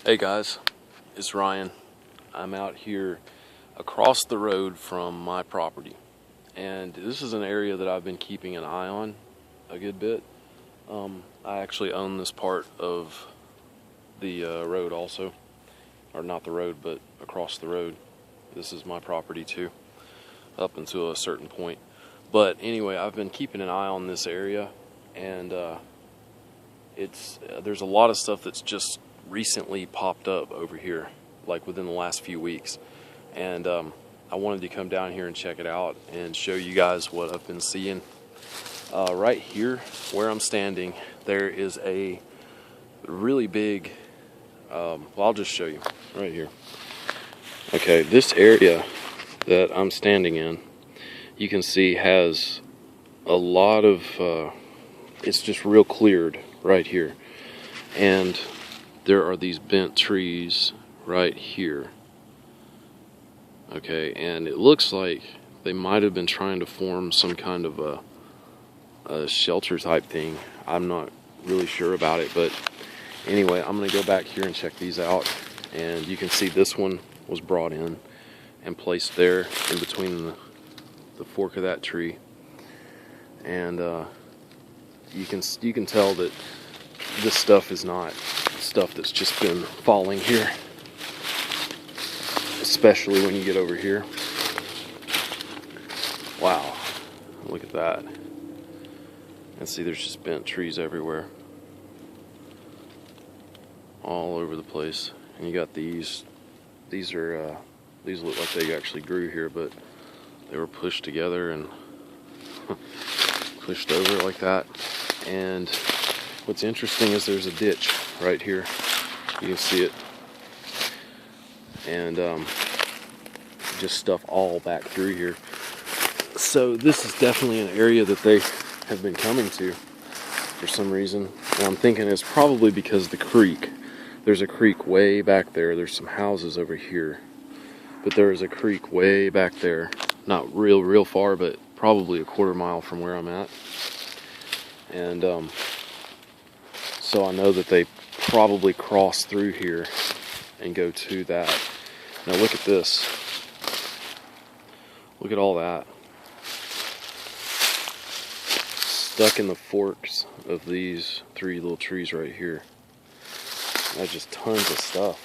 Hey guys, it's Ryan. I'm out here across the road from my property, and this is an area that I've been keeping an eye on a good bit. I actually own this part of the road also, or not the road, but across the road. This is my property too, up until a certain point. But anyway, I've been keeping an eye on this area, and there's a lot of stuff that's just recently popped up over here, like within the last few weeks, and I wanted to come down here and check it out and show you guys what I've been seeing. Right here where I'm standing, there is a really big well, I'll just show you right here. Okay, this area that I'm standing in, you can see has a lot of it's just real cleared right here, and there are these bent trees right here. Okay, and it looks like they might have been trying to form some kind of a shelter type thing. I'm not really sure about it, but anyway, I'm gonna go back here and check these out. And you can see this one was brought in and placed there in between the fork of that tree, and you can tell that this stuff is not stuff that's just been falling here, especially when you get over here. Wow, look at that. And see, there's just bent trees everywhere, all over the place. And you got these look like they actually grew here, but they were pushed together and pushed over like that. And what's interesting is there's a ditch right here. You can see it. And just stuff all back through here. So this is definitely an area that they have been coming to for some reason. And I'm thinking it's probably because the creek. There's a creek way back there. There's some houses over here, but there is a creek way back there. Not real far, but probably a quarter mile from where I'm at. And so I know that they probably cross through here and go to that. Now look at this. Look at all that. Stuck in the forks of these three little trees right here. That's just tons of stuff.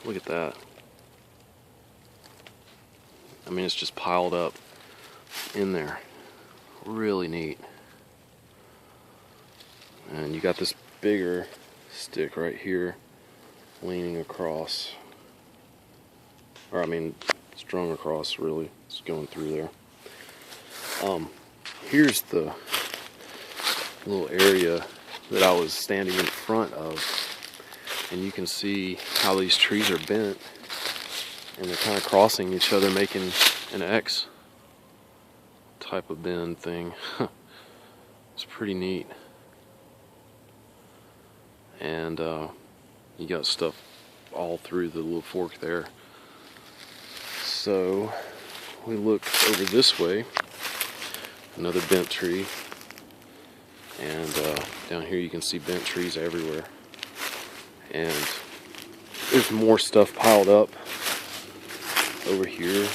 Look at that. I mean, it's just piled up in there. Really neat. And you got this bigger stick right here leaning across. Or I mean, strung across, really. It's going through there. Here's the little area that I was standing in front of, and you can see how these trees are bent, and they're kind of crossing each other, making an X type of bend thing. It's pretty neat. And you got stuff all through the little fork there. So we look over this way, another bent tree. And down here you can see bent trees everywhere. And there's more stuff piled up over here.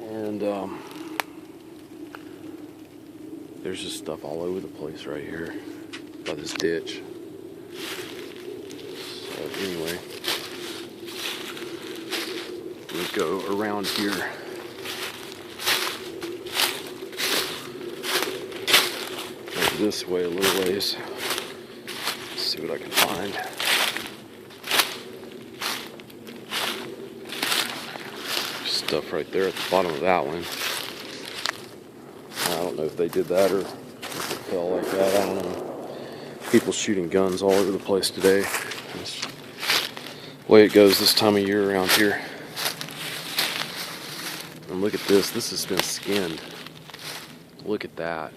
And there's just stuff all over the place right here by this ditch. So anyway, we go around here. This way a little ways. Let's see what I can find. Stuff right there at the bottom of that one. I don't know if they did that or if it fell like that. I don't know. People shooting guns all over the place today. That's the way it goes this time of year around here. And look at this. This has been skinned. Look at that.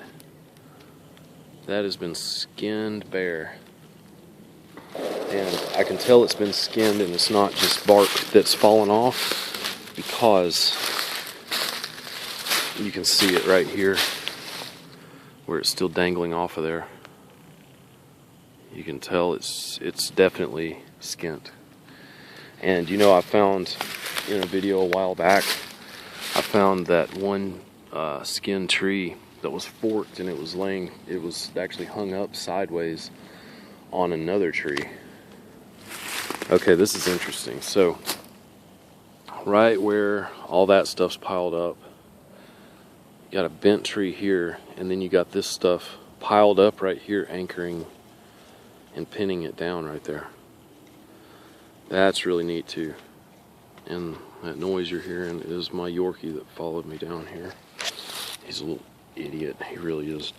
That has been skinned bare. And I can tell it's been skinned and it's not just bark that's fallen off, because you can see it right here where it's still dangling off of there. You can tell it's definitely skint. And you know, I found in a video a while back, I found that one skinned tree that was forked, and it was actually hung up sideways on another tree. Okay, this is interesting. So right where all that stuff's piled up, you got a bent tree here, and then you got this stuff piled up right here, anchoring and pinning it down right there. That's really neat too. And that noise you're hearing is my Yorkie that followed me down here. He's a little idiot, he really is.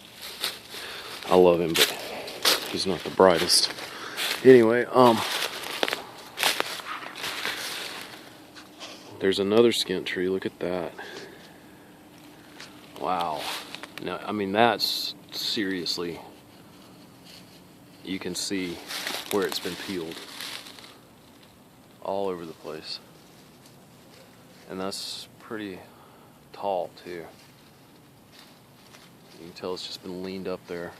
I love him, but he's not the brightest. Anyway, there's another skint tree. Look at that. Wow. Now, I mean, that's seriously, you can see where it's been peeled all over the place. And that's pretty tall too. You can tell it's just been leaned up there.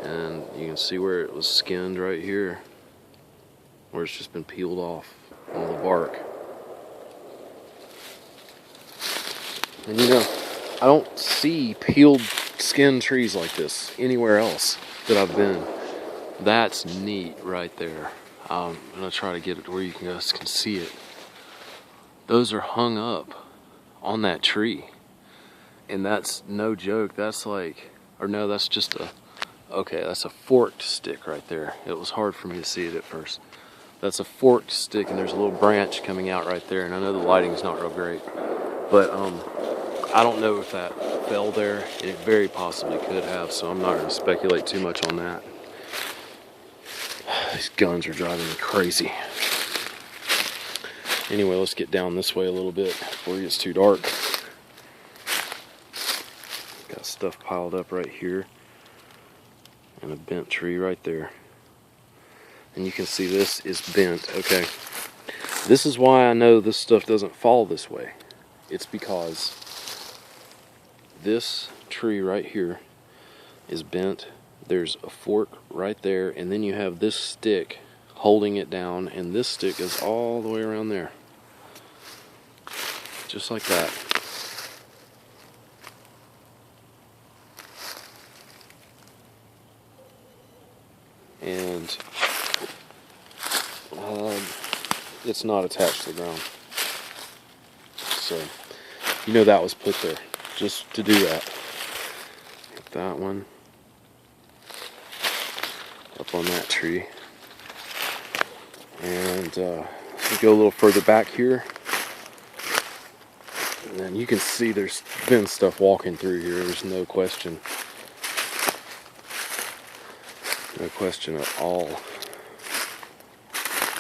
And you can see where it was skinned right here, where it's just been peeled off on the bark. And you know, I don't see peeled skin trees like this anywhere else that I've been. That's neat right there. I'm gonna try to get it where you guys can see it. Those are hung up on that tree, and that's no joke. That's like, or no, that's just a, okay, that's a forked stick right there. It was hard for me to see it at first. That's a forked stick, and there's a little branch coming out right there, and I know the lighting's not real great, but I don't know if that fell there. It very possibly could have, so I'm not going to speculate too much on that. These guns are driving me crazy. Anyway, let's get down this way a little bit before it gets too dark. Got stuff piled up right here, and a bent tree right there. And you can see this is bent. Okay, this is why I know this stuff doesn't fall this way. It's because this tree right here is bent. There's a fork right there, and then you have this stick holding it down, and this stick is all the way around there, just like that. And it's not attached to the ground, so you know that was put there just to do that. Get that one up on that tree, and we go a little further back here, and then you can see there's been stuff walking through here. There's no question at all.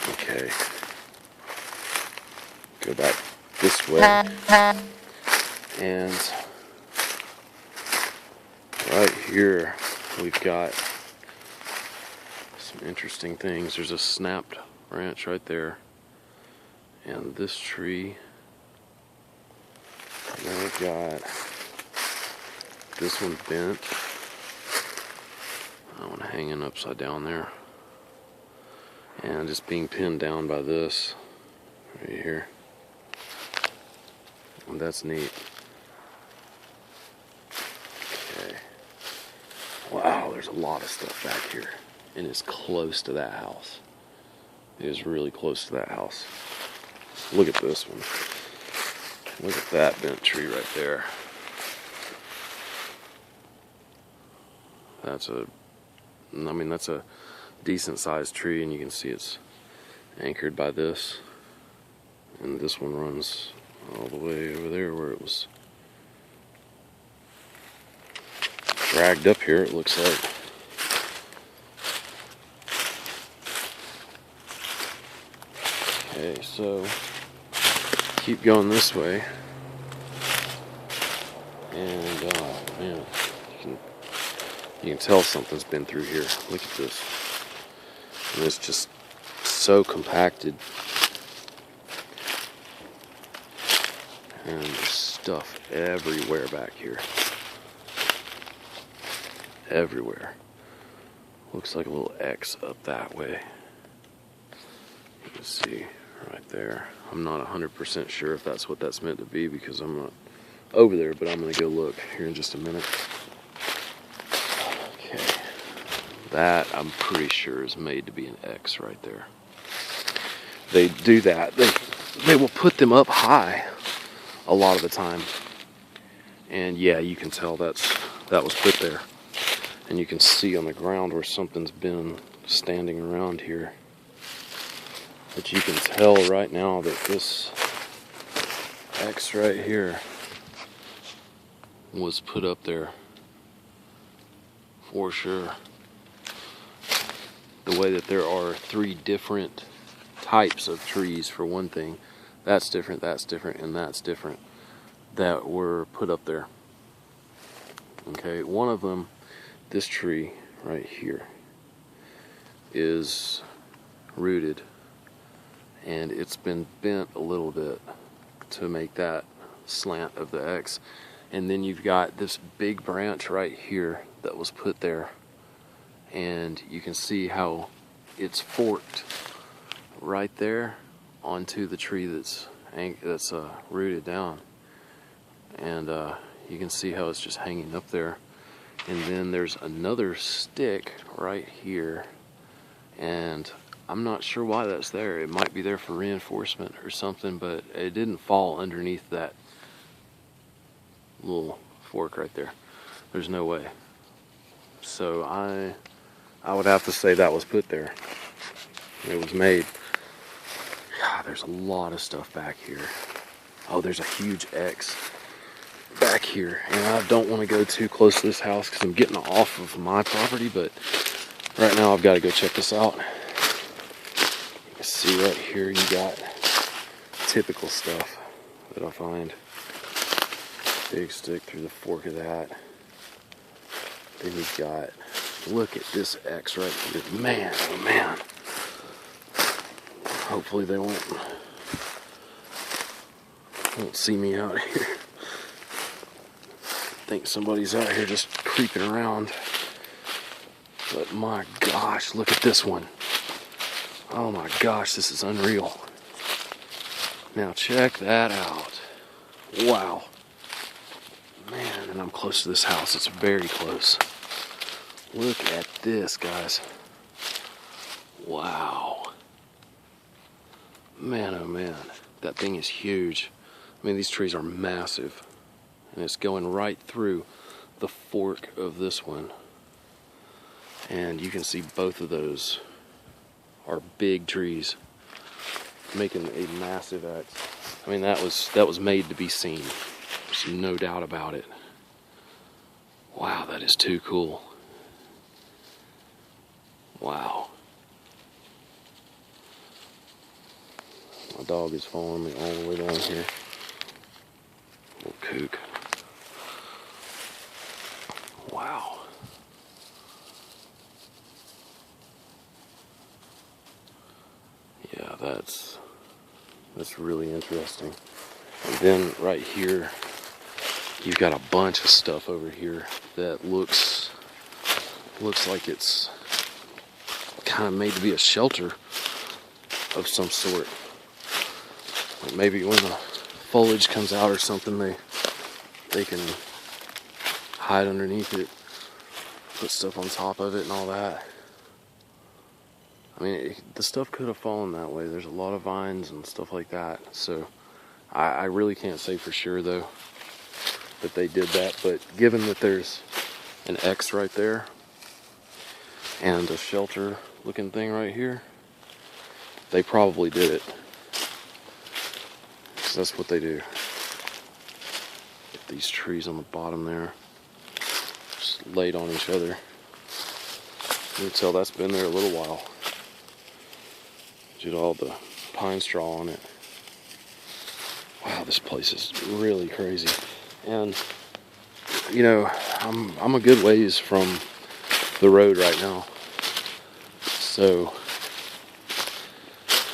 Okay, go back this way, and right here we've got some interesting things. There's a snapped branch right there, and this tree. And then we've got this one bent. That one hanging upside down there, and just being pinned down by this right here. And that's neat. Okay. Wow, there's a lot of stuff back here, and it's close to that house. It is really close to that house. Look at this one. Look at that bent tree right there. That's a decent sized tree, and you can see it's anchored by this. And this one runs all the way over there where it was dragged up here, it looks like. Okay, so keep going this way, and man, you can tell something's been through here. Look at this, and it's just so compacted, and there's stuff everywhere back here. everywhere. Looks like a little X up that way. You can see right there. I'm not 100% sure if that's what that's meant to be because I'm not over there, but I'm going to go look here in just a minute. Okay. That, I'm pretty sure, is made to be an X right there. They do that. They will put them up high a lot of the time. And yeah, you can tell that was put there. And you can see on the ground where something's been standing around here. But you can tell right now that this X right here was put up there for sure. The way that there are 3 different types of trees, for one thing, that's different, and that's different, that were put up there. Okay, one of them, this tree right here, is rooted, and it's been bent a little bit to make that slant of the X. And then you've got this big branch right here that was put there, and you can see how it's forked right there onto the tree that's rooted down. And you can see how it's just hanging up there. And then there's another stick right here, and I'm not sure why that's there. It might be there for reinforcement or something, but it didn't fall underneath that little fork right there. There's no way. So I would have to say that was put there. It was made. God, there's a lot of stuff back here. Oh, there's a huge X back here, and I don't want to go too close to this house because I'm getting off of my property, but right now I've got to go check this out. You can see right here you got typical stuff that I find. Big stick through the fork of that. Then you've got, look at this X right here. Man, oh man. Hopefully they won't see me out here. I think somebody's out here just creeping around. But my gosh, look at this one. Oh my gosh, this is unreal. Now check that out. Wow. Man, and I'm close to this house. It's very close. Look at this, guys. Wow. Man, oh man. That thing is huge. I mean, these trees are massive. And it's going right through the fork of this one. And you can see both of those are big trees, making a massive X. I mean, that was made to be seen. There's no doubt about it. Wow, that is too cool. Wow. My dog is following me all the way down here. Little kook. Wow. Yeah, that's really interesting. And then right here, you've got a bunch of stuff over here that looks like it's kind of made to be a shelter of some sort. Like maybe when the foliage comes out or something, they can hide underneath it, put stuff on top of it and all that. I mean, the stuff could have fallen that way. There's a lot of vines and stuff like that. So I really can't say for sure though that they did that, but given that there's an X right there and a shelter looking thing right here, they probably did it. So that's what they do. Get these trees on the bottom there, just laid on each other. You can tell that's been there a little while. Did all the pine straw on it. Wow, this place is really crazy. And you know, I'm a good ways from the road right now, so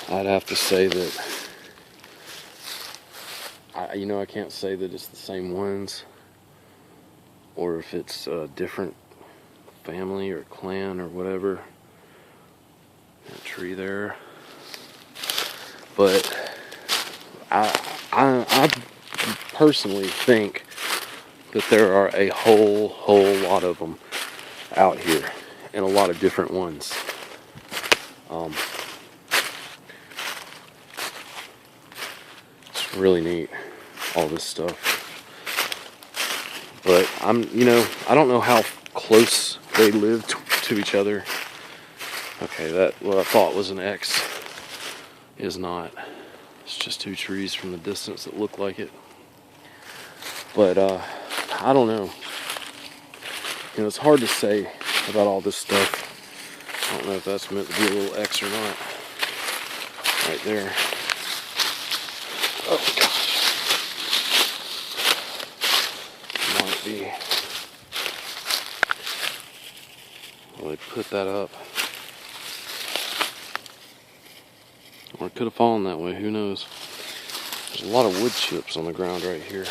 I'd have to say that I can't say that it's the same ones or if it's different family or clan or whatever. That tree there. But I personally think that there are a whole lot of them out here, and a lot of different ones. It's really neat, all this stuff. But I don't know how close they live to each other. Okay, that what I thought was an X is not. It's just two trees from the distance that look like it. But I don't know. It's hard to say about all this stuff. I don't know if that's meant to be a little X or not. Right there. Oh gosh. Might be. Well, they put that up. Or it could have fallen that way, who knows. There's a lot of wood chips on the ground right here.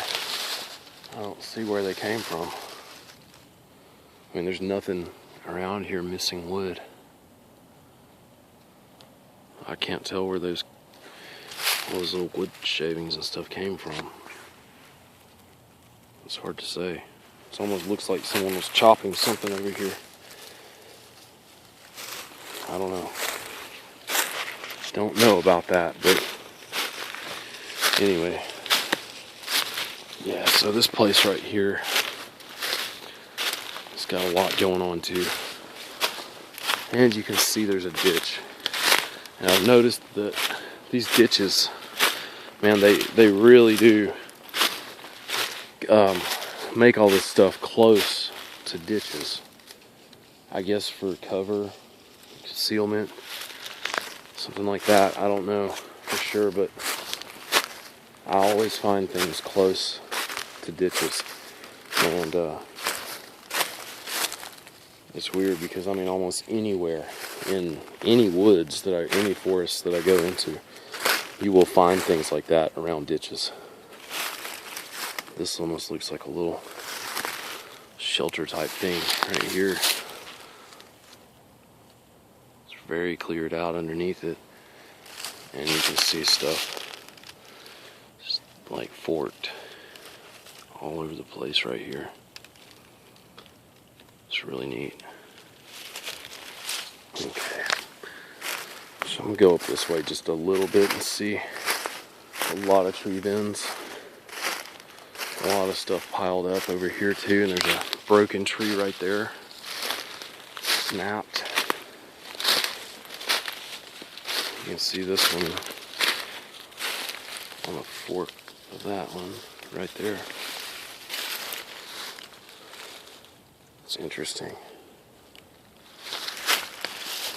I don't see where they came from. I mean, there's nothing around here missing wood. I can't tell where those little wood shavings and stuff came from. It's hard to say. It almost looks like someone was chopping something over here. I don't know. Don't know about that, but anyway. Yeah, so this place right here, it's got a lot going on too. And you can see there's a ditch. And I've noticed that these ditches, man, they really do make all this stuff close to ditches. I guess for cover, concealment, something like that. I don't know for sure, but I always find things close to ditches. And it's weird because I mean almost anywhere in any woods any forests that I go into, you will find things like that around ditches. This almost looks like a little shelter type thing right here. It's very cleared out underneath it, and you can see stuff just like forked all over the place right here. It's really neat. Okay, so I'm gonna go up this way just a little bit and see a lot of tree bends. A lot of stuff piled up over here too, and there's a broken tree right there. Snapped. You can see this one on the fork of that one right there. It's interesting.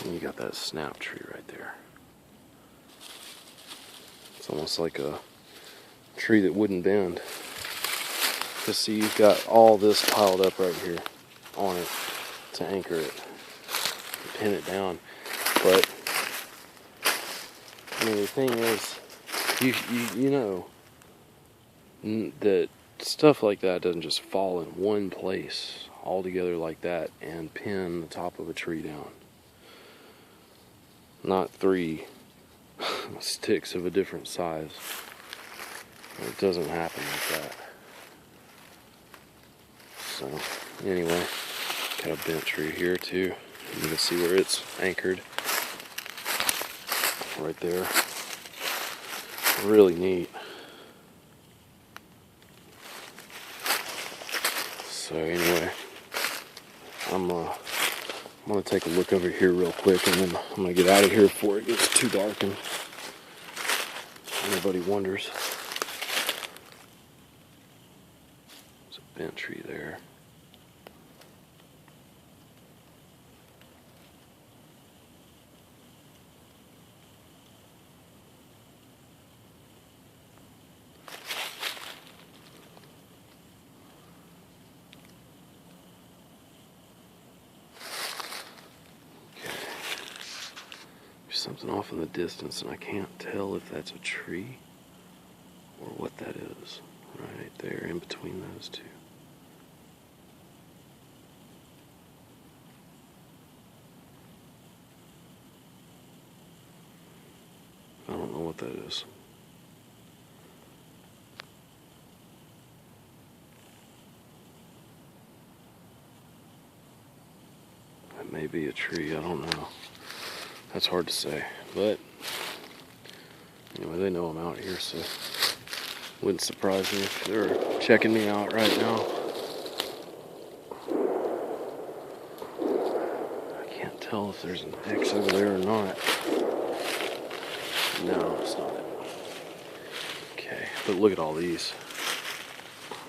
And you got that snap tree right there. It's almost like a tree that wouldn't bend. Because see, you've got all this piled up right here on it to anchor it, to pin it down. But I mean, the thing is, you know that stuff like that doesn't just fall in one place all together like that and pin the top of a tree down. Not 3 sticks of a different size. It doesn't happen like that. So anyway, got a bent tree here too. You can see where it's anchored right there. Really neat. So anyway, I'm gonna take a look over here real quick, and then I'm gonna get out of here before it gets too dark and anybody wonders. There's a bent tree there. Something off in the distance, and I can't tell if that's a tree or what that is right there in between those two. what that is. That may be a tree, I don't know. That's hard to say, but anyway, they know I'm out here, so wouldn't surprise me if they're checking me out right now. I can't tell if there's an X over there or not. No, it's not. Okay, but look at all these.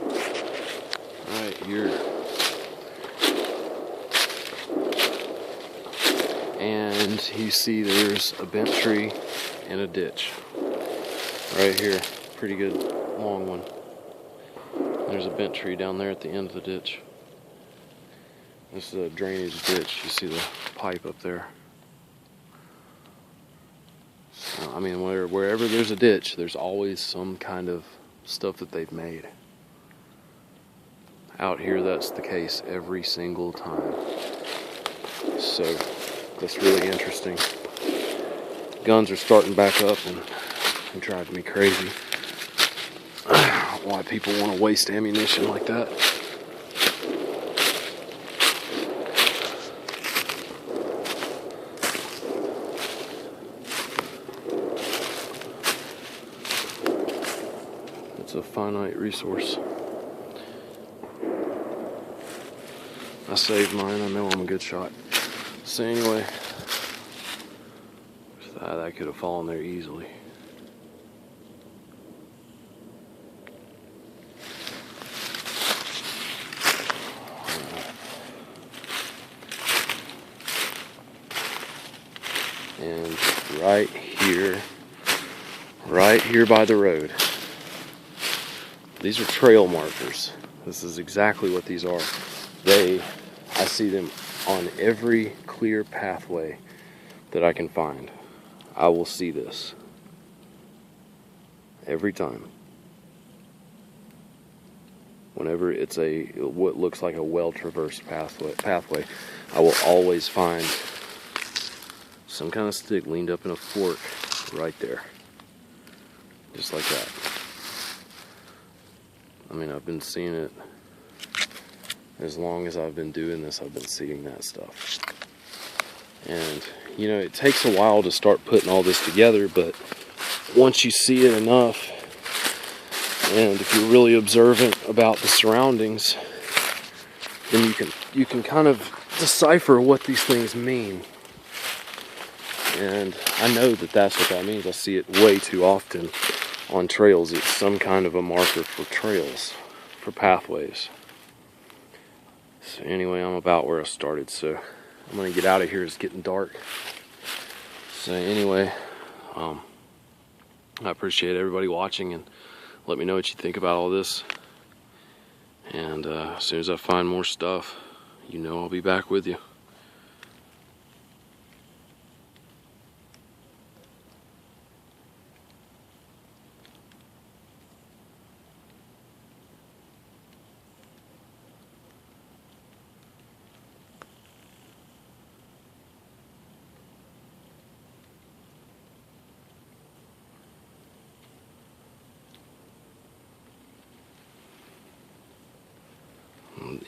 Right here. And you see there's a bent tree and a ditch. Right here. Pretty good long one. There's a bent tree down there at the end of the ditch. This is a drainage ditch. You see the pipe up there. So, I mean, wherever there's a ditch, there's always some kind of stuff that they've made. Out here, that's the case every single time. So, that's really interesting. Guns are starting back up and driving me crazy. Why people want to waste ammunition like that. It's a finite resource. I saved mine. I know I'm a good shot. So anyway, that could have fallen there easily. And right here by the road, these are trail markers. This is exactly what these are. I see them on every clear pathway that I can find. I will see this every time. Whenever it's what looks like a well-traversed pathway, I will always find some kind of stick leaned up in a fork right there. Just like that. I mean, I've been seeing it as long as I've been doing this. I've been seeing that stuff. And, you know, it takes a while to start putting all this together, but once you see it enough, and if you're really observant about the surroundings, then you can kind of decipher what these things mean. And I know that that's what that means. I see it way too often on trails. It's some kind of a marker for trails, for pathways. So anyway, I'm about where I started, so I'm going to get out of here. It's getting dark. So anyway, I appreciate everybody watching, and let me know what you think about all this. And as soon as I find more stuff, you know I'll be back with you.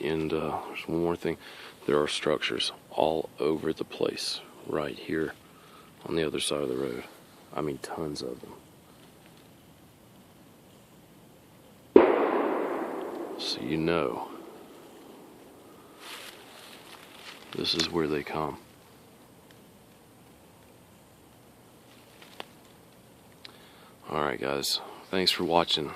And there's one more thing. There are structures all over the place right here on the other side of the road. I mean, tons of them. So you know, this is where they come. Alright guys, thanks for watching.